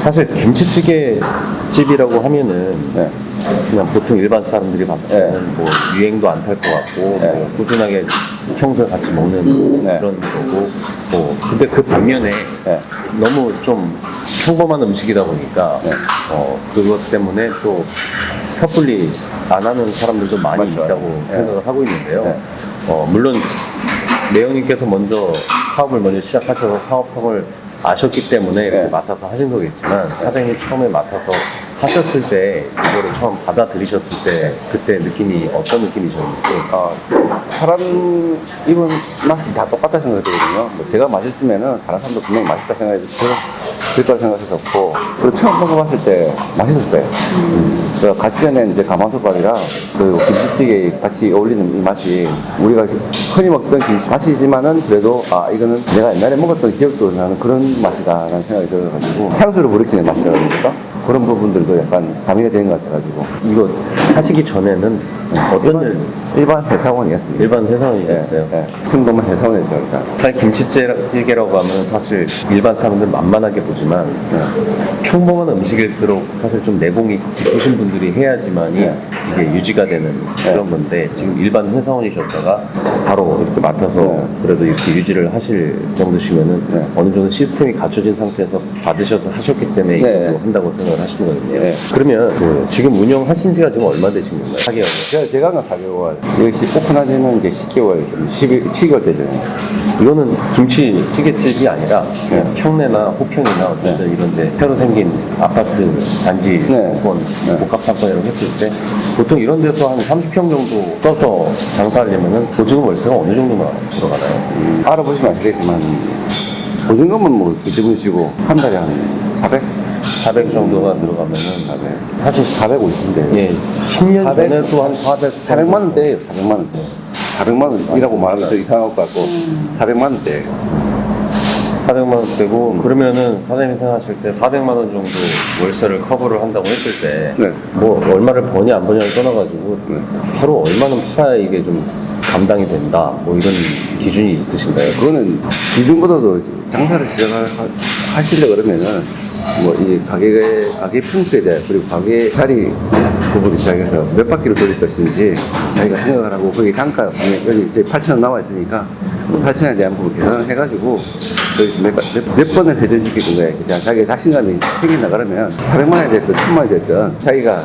사실 김치찌개 집이라고 하면은 네. 그냥 보통 일반 사람들이 봤을 때는 뭐 유행도 안 탈 것 같고 네. 뭐 꾸준하게 평소에 같이 먹는 네. 그런 거고 뭐 근데 그 반면에 네. 너무 좀 평범한 음식이다 보니까 네. 그것 때문에 또 섣불리 안 하는 사람들도 많이 맞죠. 있다고 네. 생각을 하고 있는데요. 네. 물론 매형님께서 먼저 사업을 먼저 시작하셔서 사업성을 아셨기 때문에 이렇게 네. 맡아서 하신 거겠지만 사장님이 처음에 맡아서 하셨을 때 이거를 처음 받아들이셨을 때 그때 느낌이 어떤 느낌이셨는지. 사람 입은 맛은 다 똑같다 생각했거든요. 뭐 제가 맛있으면은 다른 사람도 분명히 맛있다 생각해서 들 거라 생각했었고, 그리고 처음 먹어봤을 때 맛있었어요. 그래서 같이 해낸 이제 가마솥밥이랑 그 김치찌개 같이 어울리는 이 맛이 우리가 흔히 먹던 김치 맛이지만은 그래도 이거는 내가 옛날에 먹었던 기억도 나는 그런 맛이다라는 생각이 들어가지고 향수를 불이키는 맛이라 그러니까 그런 부분들도 약간 가미가 되는 것 같아가지고. 이거 하시기 전에는 어떤 일반 회사원이었습니다. 일반 회사원이셨어요? 평범한 회사원이었어요. 그러니까. 사실 김치찌개라고 하면 사실 일반 사람들 만만하게 보지만 평범한 음식일수록 사실 좀 내공이 깊으신 분들이 해야지만이 이게 유지가 되는 그런 건데 지금 일반 회사원이셨다가 바로 이렇게 맡아서 그래도 이렇게 유지를 하실 정도시면은 어느 정도 시스템이 갖춰진 상태에서 받으셔서 하셨기 때문에 이거 한다고 생각을 하시는 거거든요. 그러면 지금 운영하신 지가 지금 얼마 되신 건가요? 4개월. 제가 한 4개월. 이것이 오픈한 지는 이제 10개월, 7개월 되잖아요. 이거는 김치찌개집이 아니라 그냥 평내나 호평이나 어쨌든 이런 데 새로 생긴 아파트 단지 상권, 복합 상권이라고 했을 때 보통 이런 데서 한 30평 정도 써서 장사하려면은 보증금 월세가 어느 정도나 들어가나요? 알아보시면 아시겠지만 보증금은 뭐 기본이시고 한 달에 한 400? 400 정도가 들어가면은 사실 450인데. 예, 10년 400? 전에도 한 400만 원대예요. 400만 원대. 400만 원이라고 말하면서 이상할 것 같고 400만 원대. 400만 원대고 그러면은 사장님이 생각하실 때 400만 원 정도 월세를 커버를 한다고 했을 때 뭐 얼마를 버냐 안 버냐를 떠나가지고 하루 얼마는 팔아야 이게 좀 감당이 된다 뭐 이런 기준이 있으신가요? 그거는 기준보다도 장사를 시작하시려 그러면은 뭐 이 가게 평수에 대해 그리고 가게 자리 부분을 시작해서 몇 바퀴를 돌릴 것인지 자기가 생각을 하고 거기 단가 여기 이제 8,000원 나와 있으니까 8,000원에 대한 부분 계산을 해가지고 거기서 몇 번을 회전시킬 건가요? 그냥 자기의 자신감이 생긴다 그러면 400만 원이 됐든 1,000만 원이 됐든 자기가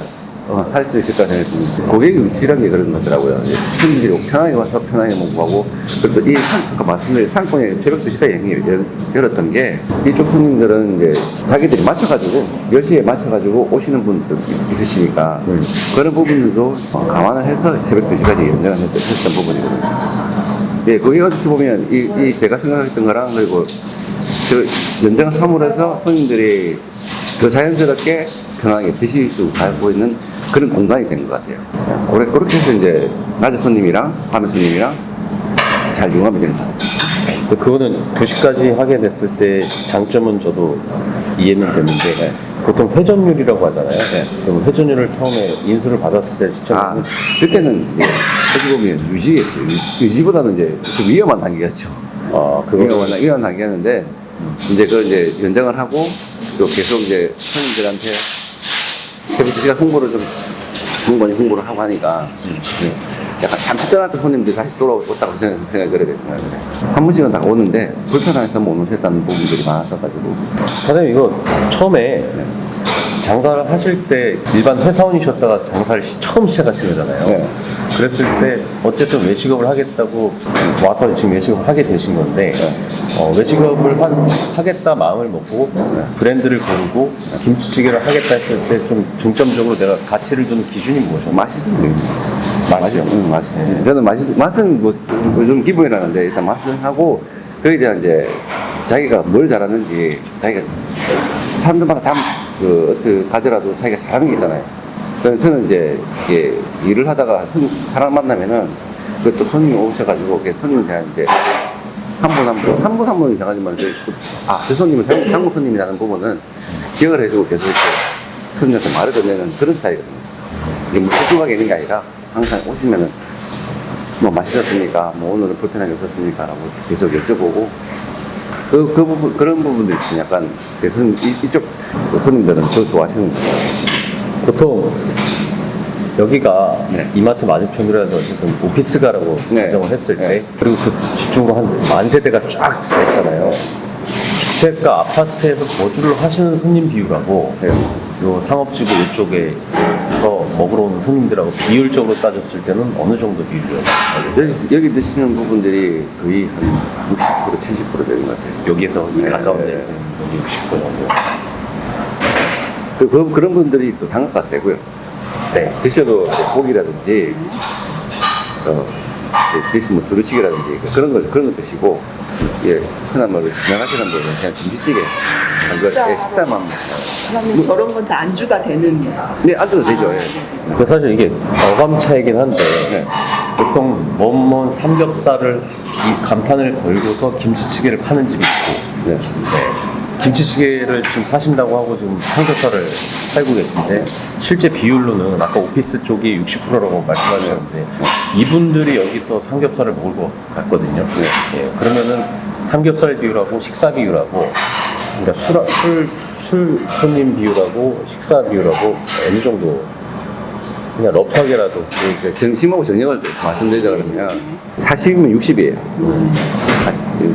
할 수 있을 까 생각했습니다. 고객의 위치라는 게 그런 거더라고요. 손님들이 편하게 와서 편하게 먹고 가고, 그리고 또 아까 말씀드린 상권이 새벽 2시까지 열었던 게, 이쪽 손님들은 이제 자기들이 맞춰가지고, 10시에 맞춰가지고 오시는 분들 있으시니까, 그런 부분들도 감안을 해서 새벽 2시까지 연장을 했던 부분이거든요. 예, 그게 어떻게 보면, 제가 생각했던 거랑, 그리고 연장을 함으로 해서 손님들이 더 자연스럽게 편하게 드실 수 있고 있는 그런 공간이 된 것 같아요. 그렇게 해서 이제 낮에 손님이랑 밤에 손님이랑 잘 융합이 되는 것 같아요. 그거는 2시까지 하게 됐을 때 장점은 저도 이해는 되는데 보통 회전율이라고 하잖아요. 그럼 회전율을 처음에 인수를 받았을 때 시점에는 그때는 이제 어떻게 보면 유지였어요. 유지보다는 이제 좀 위험한 단계였죠. 위험한 단계였는데 이제 그걸 이제 연장을 하고 또 계속 이제 손님들한테 계속 제가 홍보를 홍보를 하고 하니까 약간 잠시 떠났던 손님들이 다시 돌아왔다고 생각이 그래요. 한 번씩은 다 오는데 불편해서 못 오셨다는 부분들이 많았어가지고. 사장님 이거 처음에 장사를 하실 때 일반 회사원이셨다가 장사를 처음 시작하신 거잖아요. 그랬을 때 어쨌든 외식업을 하겠다고 와서 지금 외식업을 하게 되신 건데 외식업을 하겠다 마음을 먹고 브랜드를 고르고 김치찌개를 하겠다 했을 때 좀 중점적으로 내가 가치를 두는 기준이 무엇이었나요? 맛있으면 맛이죠. 맛있어요. 저는 맛은 뭐 요즘 기본이라는데 일단 맛은 하고 거기에 대한 이제 자기가 뭘 잘하는지 자기가 사람들마다 다 어떻게 가더라도 자기가 잘하는 게 있잖아요. 그래서 저는 이제 일을 하다가 사람 만나면은 그것도 손님이 오셔가지고 손님에 대한 이제 한 분 이상하지만 저 손님은 한국 손님이라는 부분은 기억을 해주고 계속 이렇게 손님한테 말을 건네는 그런 스타일이거든요. 이게 뭐 꼼꼼하게 있는 게 아니라 항상 오시면은 뭐 맛있었습니까? 뭐 오늘은 불편한 게 없었습니까? 라고 계속 여쭤보고 그런 부분들이 좀 약간 이쪽 손님들은 더 좋아하시는 거예요. 보통 여기가 네. 이마트 맞은편이라서 어쨌든 오피스가라고 네. 가정을 했을 때 네. 그리고 그 뒤쪽으로 한 만 세대가 쫙 있잖아요. 주택가 아파트에서 거주를 하시는 손님 비율하고 네. 요 상업지구 이쪽에서 먹으러 오는 손님들하고 비율적으로 따졌을 때는 어느 정도 비율이에요? 여기 드시는 부분들이 거의 한 60%, 70% 되는 것 같아요. 여기서 이 네. 가까운 네. 데는 여기 60% 정도. 그런 분들이 또 단가가 세고요. 네. 드셔도 고기라든지, 드시면 두루치기라든지 그런 거 드시고, 예, 흔한 말로 지나가시는 분은 그냥 김치찌개, 식사만. 그러면 저런 건 다 안주가 되는. 네, 앉아도 되죠. 예. 그 사실 이게 어감 차이긴 한데 네. 보통 먼 삼겹살을 이 간판을 걸고서 김치찌개를 파는 집이 있고 네. 김치찌개를 지금 파신다고 하고 지금 삼겹살을 팔고 계신데 실제 비율로는 아까 오피스 쪽이 60%라고 말씀하셨는데 이분들이 여기서 삼겹살을 먹을 것 같거든요. 예, 그러면은 삼겹살 비율하고 식사 비율하고 그러니까 술 손님 비율하고 식사 비율하고 어느 정도 그냥 러프하게라도 점심하고 저녁을 말씀드리자 그러면 40이면 60이에요.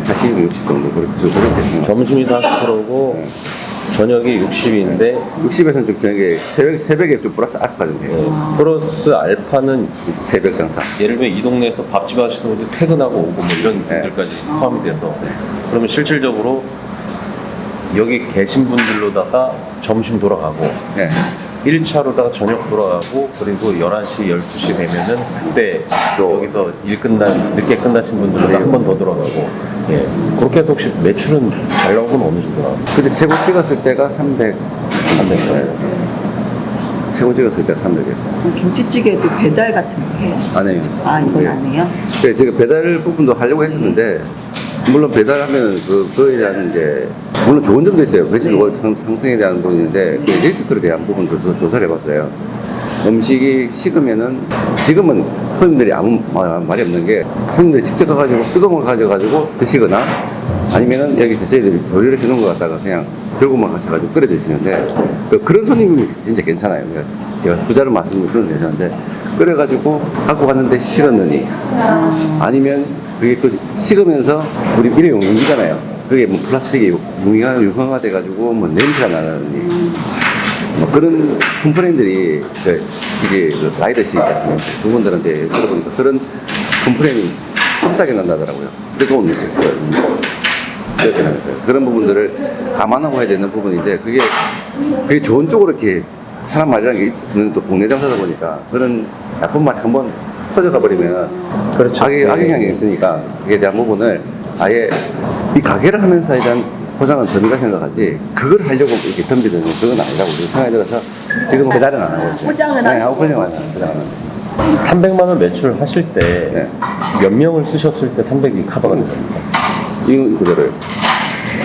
40이면 60 정도 그렇게 되시면 점심이 40%고 저녁이 60인데 60에서는 좀 저녁에 새벽에 좀 플러스 알파가 좀 돼요. 플러스 알파는 새벽 장사. 예를 들면 이 동네에서 밥집 하시는 분들 퇴근하고 오고 뭐 이런 분들까지 포함이 돼서 그러면 실질적으로 여기 계신 분들로다가 점심 돌아가고 네. 1차로다가 저녁 돌아가고 그리고 11시, 12시 되면은 그때 또 여기서 늦게 끝나신 분들은 한 번 더 돌아가고 예. 그렇게 해서 혹시 매출은 잘 나오면 어느 정도 나와요? 근데 최고 찍었을 때가 300. 최고 찍었을 때가 300이었어요. 김치찌개도 배달 같은 거 해요? 안 해요. 아, 이건 안 해요? 네, 제가 배달 부분도 하려고 했었는데, 물론 배달하면 그거에 대한 게, 물론 좋은 점도 있어요. 매출 상승에 대한 부분인데, 그 리스크에 대한 부분 조사를 해봤어요. 음식이 식으면은, 지금은 손님들이 아무 말이 없는 게, 손님들이 직접 가가지고 뜨거운 걸 가져가지고 드시거나, 아니면은 여기서 저희들이 조리를 해놓은 거 갖다가 그냥 들고만 가셔가지고 끓여 드시는데, 그런 손님이 진짜 괜찮아요. 그러니까 제가 부자로 말씀을 그런 괜찮은데, 끓여가지고 갖고 갔는데 식었느니, 아니면 그게 또 식으면서 우리 일회용 용기잖아요. 그게 뭐 플라스틱이 유황화돼가지고 뭐 냄새가 나느니, 뭐 그런 컴플레인들이 이게 라이더십 같은 그분들한테 들어보니까 그런 컴플레인이 흡사하게 난다더라고요. 뜨거운 음식. 그런 부분들을 감안하고 해야 되는 부분인데 그게 좋은 쪽으로 이렇게 사람 말이라는 게 있는 또 동네 장사다 보니까 그런 나쁜 말이 한번 퍼져가 버리면 그렇죠. 악영향이 있으니까 그에 대한 부분을 아예 이 가게를 하면서에 대한 포장은 덤비가 생각하지 그걸 하려고 이렇게 덤비는 그건 아니라고 생각이 들어서 지금 배달은 안 하고 있어요. 포장은 네, 안 하고 포장은 안 하는데 300만 원 매출 하실 때 네. 몇 명을 쓰셨을 때 300이 커버가 됩니까? 이거 그대로요.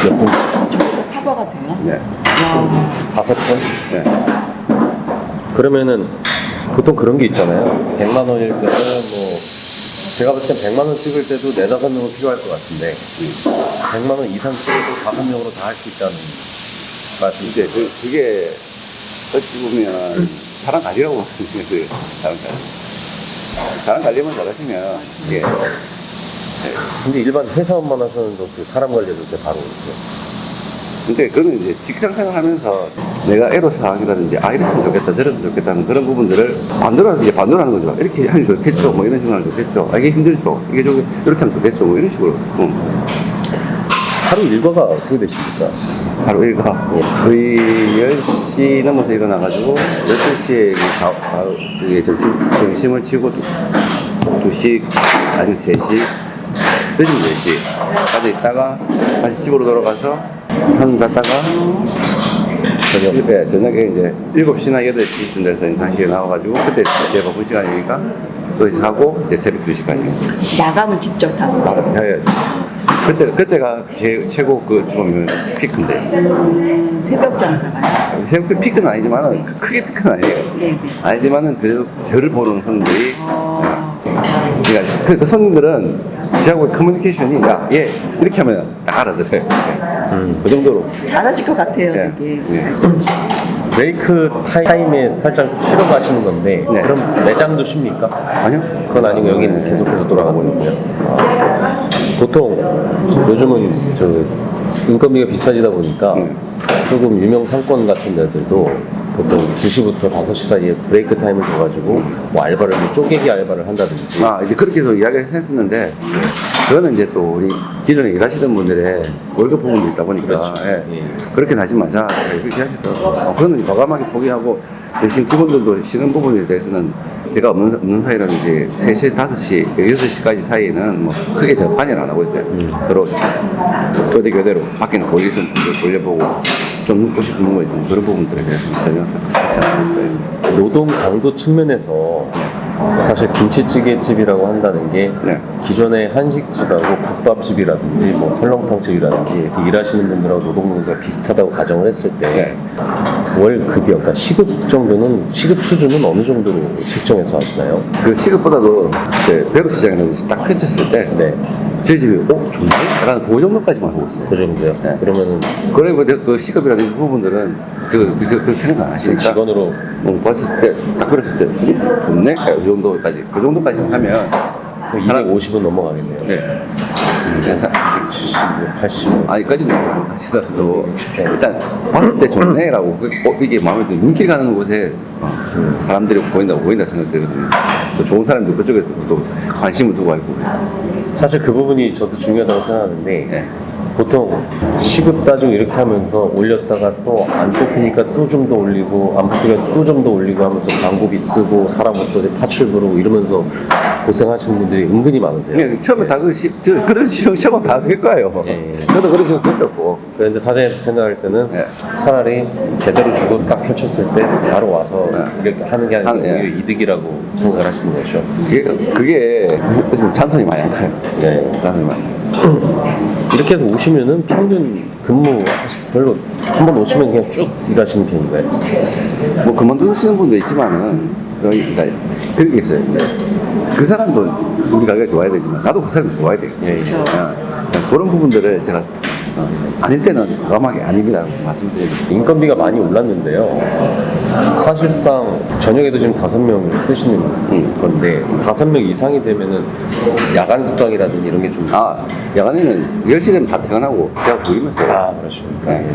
몇 분? 저것도 커버가 돼요? 네. 와. 5분? 네. 그러면은 보통 그런 게 있잖아요. 100만 원일 때는 뭐 제가 볼 땐 100만 원 찍을 때도 4-5명은 필요할 것 같은데 100만 원 이상 찍어도 5명으로 다 할 수 있다는 말씀이죠. 이제 그게 어찌 보면 사람 관리라고 하거든요. 그 사람 관리. 사람 관리만 잘하시면 이게 근데 일반 회사원만 하셔도 그 사람 관리를 때 바로 이렇게. 근데 그거는 이제 직장 생활하면서 내가 애로사항이라든지 이랬으면 좋겠다 저랬으면 좋겠다는 그런 부분들을 반대로 하는 거죠. 이렇게 하면 좋겠죠. 뭐 이런 식으로 하면 좋겠죠. 이게 힘들죠. 이게 좀 이렇게 하면 좋겠죠. 뭐 이런 식으로. 하루 일과가 어떻게 되십니까? 하루 일과 거의 10시 넘어서 일어나가지고 12시에 점심을 치고 2시 아니면 3시 늦은 4시까지 있다가 다시 집으로 돌아가서 한숨 잤다가 저녁에 이제 7시나 8시쯤 돼서 다시 나와가지고 그때 내 바쁜 시간이니까 또 자고 이제 새벽 2시까지 마감을 직접 하고. 해야죠. 그때가 최고 그 지금 피크인데 새벽 장사가요? 새벽 피크는 아니지만은 크게 피크는 아니에요. 네. 아니지만은 그래도 저를 보는 손님들이 어. 그러니까 그 손님들은 저하고 커뮤니케이션이 예 이렇게 하면 딱 알아들어요. 그 정도로. 잘하실 것 같아요, 예. 되게. 예. 브레이크 타임에 살짝 쉬러 가시는 건데 네. 그럼 매장도 쉽니까? 아니요. 그건 아니고 여기는 네. 계속해서 돌아가고 있고요. 보통 요즘은 저 인건비가 비싸지다 보니까 네. 조금 유명 상권 같은 데들도 보통 2시부터 5시 사이에 브레이크 타임을 줘가지고 뭐 알바를 뭐 쪼개기 알바를 한다든지 아, 이제 그렇게 해서 이야기를 했었는데, 그거는 이제 또 우리 기존에 일하시던 분들의 월급 부분도 있다 보니까, 그렇죠. 예. 예. 그렇게 하지 말자. 이렇게 이야기해서, 그거는 과감하게 포기하고, 대신 직원들도 싫은 부분에 대해서는 제가 없는 사이는 이제 3시, 5시, 6시까지 사이에는 뭐 크게 제가 관여를 안 하고 있어요. 서로 교대로 밖에 나가 있으면 돌려보고, 좀 묻고 싶은 부분이 있는 그런 부분들에 대해서 전혀 같이 안 하고 있어요. 노동 강도 측면에서 사실 김치찌개집이라고 한다는 게 네. 기존의 한식집하고 국밥집이라든지 뭐 설렁탕집이라든지 해서 일하시는 분들하고 노동력이 비슷하다고 가정을 했을 때 월 급여, 그러니까 시급 정도는 시급 수준은 어느 정도로 책정해서 하시나요? 그 시급보다도 이제 배급 시장에서 딱 펼쳤을 때, 네, 저희 집이 좋네? 약간 그 정도까지만 하고 있어요. 그 정도요. 네. 그러면은 그래, 그 시급이라는 부분들은 그 생각 안 하시니까. 직원으로 봤을 때, 딱 그랬을 때, 좋네? 그 정도까지. 그 정도까지만 하면, 250은 넘어가겠네요. 네. 그래서, 70, 80. 아직까지는 안 가시더라도, 60 정도. 일단, 봤을 때 좋네라고, 이게 마음에 들어. 눈길 가는 곳에 사람들이 보인다 생각들거든요. 또 좋은 사람들 그쪽에 또 관심을 두고 있고. 사실 그 부분이 저도 중요하다고 생각하는데 네. 보통 시급 따지고 이렇게 하면서 올렸다가 또 안 뽑히니까 또 좀 더 올리고 안 뽑히니까 또 좀 더 올리고 하면서 광고비 쓰고 사람 없어서 파출 부르고 이러면서 고생하시는 분들이 은근히 많으세요. 그냥 처음에 다 그런 시험 다 그럴 거예요. 예. 저도 그런 식으로 겪었고. 그런데 사장님 생각할 때는 네. 차라리 제대로 주고 딱 펼쳤을 때 바로 와서 네. 이렇게 하는 게 아니라 예. 오히려 이득이라고 생각을 하시는 거죠. 그게 좀 찬성이 많이 안 가요. 네. 찬성이 많이. 이렇게 해서 오시면은 평균 근무 별로 한 번 오시면 그냥 쭉 일하시는 편인가요? 뭐 그만두시는 분도 있지만은 그러니까 그런 게 있어요. 그 사람도 우리 가게가 좋아야 되지만 나도 그 사람이 좋아야 돼요. 예. 그렇죠. 그런 부분들을 제가 아닐 때는 과감하게 아닙니다 말씀드리고. 인건비가 많이 올랐는데요. 사실상 저녁에도 지금 5명 쓰시는 건데 5명 이상이 되면은 야간 수당이라든지 이런 게 좀 야간에는 10시 되면 다 퇴근하고 제가 보이면서 그러십니까? 네.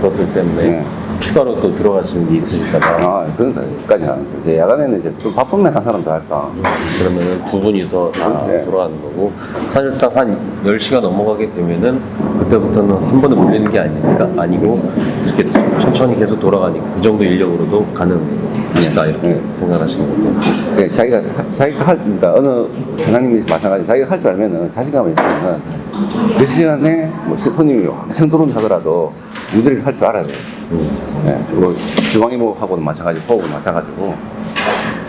그것들 때문에 네. 추가로 또 들어가시는 게 있으실까봐 그러니까 까지는 안 했어요. 이제 야간에는 이제 좀 바쁘면 한 사람 더 할까. 그러면은 두 분이서 다 네. 돌아가는 거고 사실상 한 10시가 넘어가게 되면은 그때부터는 한 번에 몰리는 게 아니고 이렇게 천천히 계속 돌아가니까 그 정도 인력으로도 가능하시다 이렇게 네. 생각하시는 거고 네, 자기가 그러니까 어느 사장님이 마찬가지 자기가 할 줄 알면은 자신감이 있으면은 그 시간에 뭐 손님이 엄청 들어온다 하더라도 유대를 할 줄 알아야 돼요. 네, 그리고 지방이모하고도 마찬가지, 호흡은 마찬가지고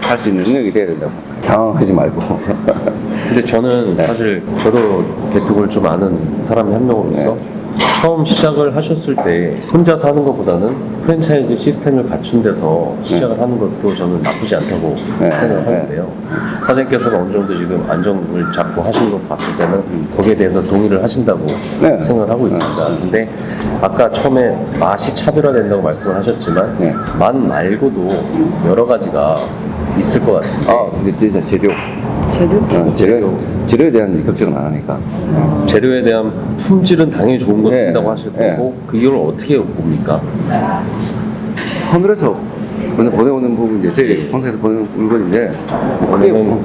할 수 있는 능력이 돼야 된다고. 당황하지 말고. 근데 저는 네. 사실 저도 개톡을 좀 아는 사람의 한 명으로서 처음 시작을 하셨을 때 혼자서 하는 것보다는 프랜차이즈 시스템을 갖춘 데서 시작을 하는 것도 저는 나쁘지 않다고 네. 생각을 하는데요. 사장님께서는 어느 정도 지금 안정을 잡고 하시는 거 봤을 때는 거기에 대해서 동의를 하신다고 네. 생각을 하고 있습니다. 근데 아까 처음에 맛이 차별화된다고 말씀을 하셨지만 네. 맛 말고도 여러 가지가 있을 것 같은데 근데 진짜 재료. 재료? 재료에 대한 걱정은 안 하니까. 네. 재료에 대한 품질은 당연히 좋은 거 네. 쓴다고 하실 네. 거고 그걸 어떻게 봅니까? 하늘에서 보내오는 부분 이제 저희 본사에서 보내는 물건인데 크게 그러면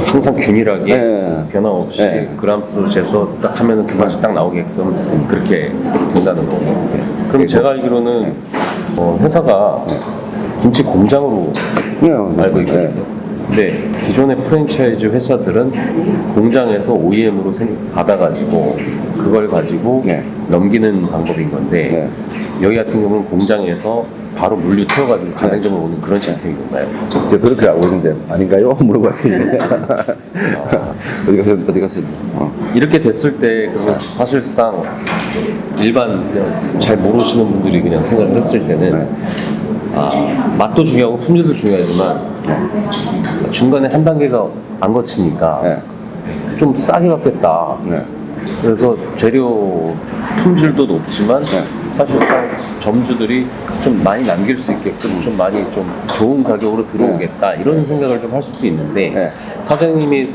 항상 균일하게 네. 변화 없이 네. 그람수로 재서 딱 하면은 그 맛이 딱 나오게끔 그렇게 된다는 거고. 그럼 제가 알기로는 회사가 김치 공장으로 알고 있거든요. 근데 기존의 프랜차이즈 회사들은 공장에서 OEM으로 받아가지고 그걸 가지고 네. 넘기는 방법인 건데 여기 같은 경우는 공장에서 바로 물류 태워가지고 가맹점으로 오는 그런 시스템인 건가요? 제가 그렇게 알고 있는데 아닌가요? 물어봐야겠는데. 어디 갔어요? 이렇게 됐을 때 그러면 사실상 일반 그냥 잘 모르시는 분들이 그냥 생각을 했을 때는 맛도 중요하고 품질도 중요하지만 중간에 한 단계가 안 거치니까 좀 싸게 받겠다. 네. 그래서 재료 품질도 높지만 네. 사실상 점주들이 좀 많이 남길 수 있게끔 좀 많이 좀 좋은 가격으로 들어오겠다 이런 생각을 좀 할 수도 있는데 네. 사장님이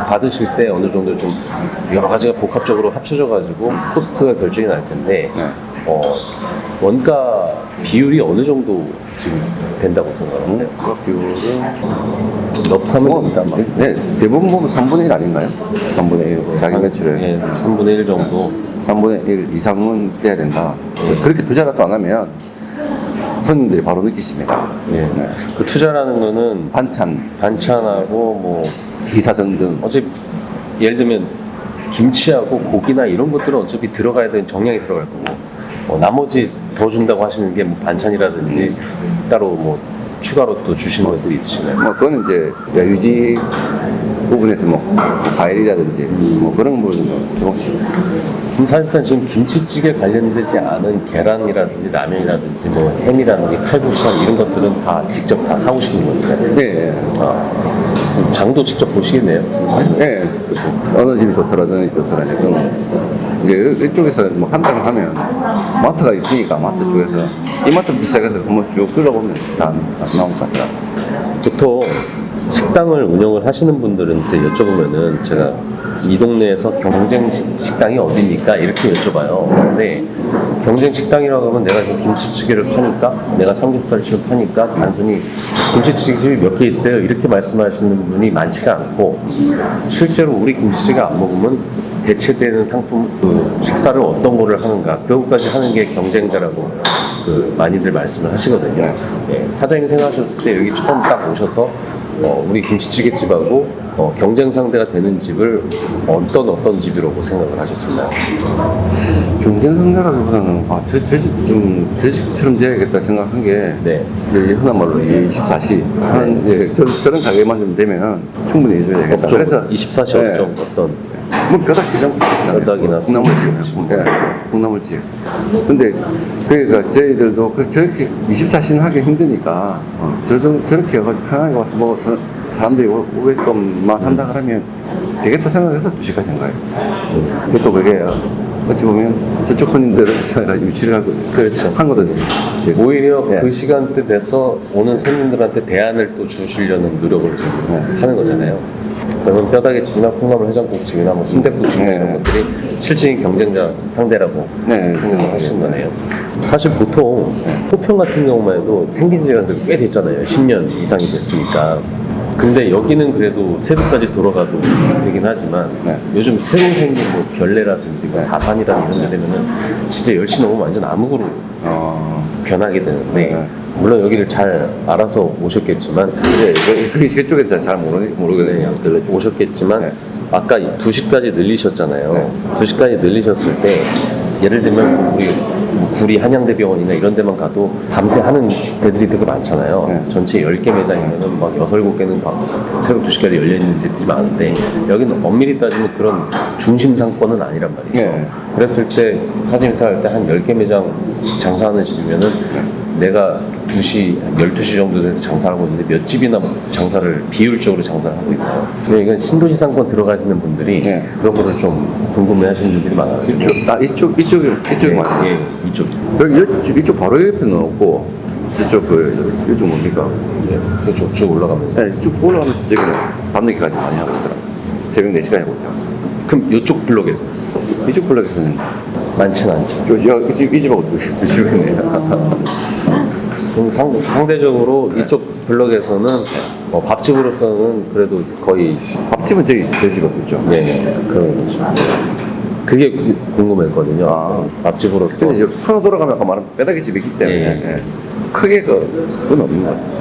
받으실 때 어느 정도 좀 여러 가지가 복합적으로 합쳐져 가지고 코스트가 결정이 날 텐데 네. 원가 비율이 어느 정도 지금 된다고 생각하세요? 그 비율은 럽하면 됩니다. 막. 네, 대부분 보면 3분의 1 아닌가요? 3분의 1 자기 매출에 예, 3분의 1 정도. 3분의 1 이상은 돼야 된다. 그렇게 투자라도 안 하면 손님들이 바로 느끼십니다. 예. 네. 그 투자라는 거는 반찬하고 뭐 기타 등등. 어차피 예를 들면 김치하고 고기나 이런 것들은 어차피 들어가야 되는 정량이 들어갈 거고 나머지 더 준다고 하시는 게 뭐 반찬이라든지 따로 뭐 추가로 또 주시는 것들이 있으시나요? 뭐 그거는 이제 유지 부분에서 뭐 과일이라든지 뭐 그런 부분은 조금씩. 그럼 사실상 지금 김치찌개 관련되지 않은 계란이라든지 라면이라든지 뭐 햄이라든지 칼국수랑 이런 것들은 다 직접 다 사오시는 건가요? 네. 그럼 장도 직접 보시겠네요. 네. 어느 집이 좋더라, 어느 집이 좋더라. 그럼 이제 이쪽에서 뭐 한다고 하면 마트가 있으니까 마트 쪽에서 이마트부터 시작해서 한번 쭉 둘러보면 다 나올 것 같더라고요. 보통 식당을 운영을 하시는 분들은 이제 여쭤보면은 제가 이 동네에서 경쟁 식당이 어디입니까? 이렇게 여쭤봐요. 근데 경쟁 식당이라고 하면 내가 지금 김치찌개를 파니까 내가 삼겹살집을 파니까 단순히 김치찌개집이 몇 개 있어요. 이렇게 말씀하시는 분이 많지가 않고 실제로 우리 김치찌개 안 먹으면 대체되는 상품 그 식사를 어떤 거를 하는가 그것까지 하는 게 경쟁자라고 그 많이들 말씀을 하시거든요. 예, 사장님 생각하셨을 때 여기 처음 딱 오셔서 우리 김치찌개 집하고 경쟁 상대가 되는 집을 어떤 집이라고 생각을 하셨었나요? 경쟁 상대라기보다는 저 집처럼 돼야겠다 생각한 게 네. 여기 흔한 말로 24시 하는 저런 가게만 좀 되면 충분히 해줘야 되겠다. 업종, 그래서 24시 네. 업종 어떤 뭐 뼈다귀 장국 있잖아요. 뼈다귀나 콩나물찌개. 네, 콩나물찌개. 근데 그러니까 저희들도 저렇게 24시는 하기 힘드니까 저렇게 해가지고 편하게 와서 먹어서 사람들이 오게끔만 한다 그러면 되겠다 생각해서 2시까지 한 거예요. 또 그게 어찌 보면 저쪽 손님들은 유치를 하고 그렇죠. 하거든요. 오히려 네. 그 시간대 돼서 오는 손님들한테 대안을 또 주시려는 노력을 지금 하는 거잖아요. 그러면 뼈다귀집이나 콩나물 해장국집이나 뭐 순댓국집이나 네. 이런 것들이 실질적인 경쟁자 상대라고 네, 생각을 하시는 거네요. 사실 보통 호평 같은 경우만 해도 생긴 지가 꽤 됐잖아요. 10년 이상이 됐으니까. 근데 여기는 그래도 세부까지 돌아가도 되긴 하지만 네. 요즘 새로 생긴 뭐 별내라든지 뭐 네. 다산이라든지 이런 데 되면은 진짜 10시 넘으면 완전 암흑으로 변하게 되는데 네. 물론 여기를 잘 알아서 오셨겠지만 그게 그쪽에서 잘 모르겠네요. 오셨겠지만 네. 아까 2시까지 늘리셨잖아요. 네. 2시까지 늘리셨을 때 예를 들면 우리 구리 한양대병원이나 이런 데만 가도 밤새 하는 데들이 되게 많잖아요. 네. 전체 10개 매장이면은 막 6, 7개는 새벽 2시까지 열려있는 집들이 많은데 여기는 엄밀히 따지면 그런 중심 상권은 아니란 말이죠. 네. 그랬을 때 사장님 생각할 때 한 10개 매장 장사하는 집이면은 내가 2시, 12시 정도 돼서 장사를 하고 있는데 몇 집이나 장사를 비율적으로 장사를 하고 있나요? 이건 신도시 상권 들어가시는 분들이 네. 그런 거를 좀 궁금해 하시는 분들이 많아요. 이쪽 말고. 예, 이쪽. 여기 이쪽 바로 옆에는 없고 저쪽 이쪽 뭡니까? 네, 그쪽 쭉 올라가면서. 네, 쭉 올라가면서 저기는 밤늦게까지 많이 하고 있더라고요. 새벽 4시까지 하고 있더라고요. 그럼 이쪽 블록에서 이쪽 블럭에서는 많지는 않죠. 이 집하고 두 집이네요. 그럼 상대적으로 이쪽 블록에서는 밥집으로서는 그래도 거의 밥집은 저 집하고 있죠. 네, 그런 거죠. 그게 궁금했거든요. 밥집으로서 근데 이제 하나 돌아가면 아까 말한 뼈다귀 집이 있기 때문에 예. 크게 그건 없는 것 같아요.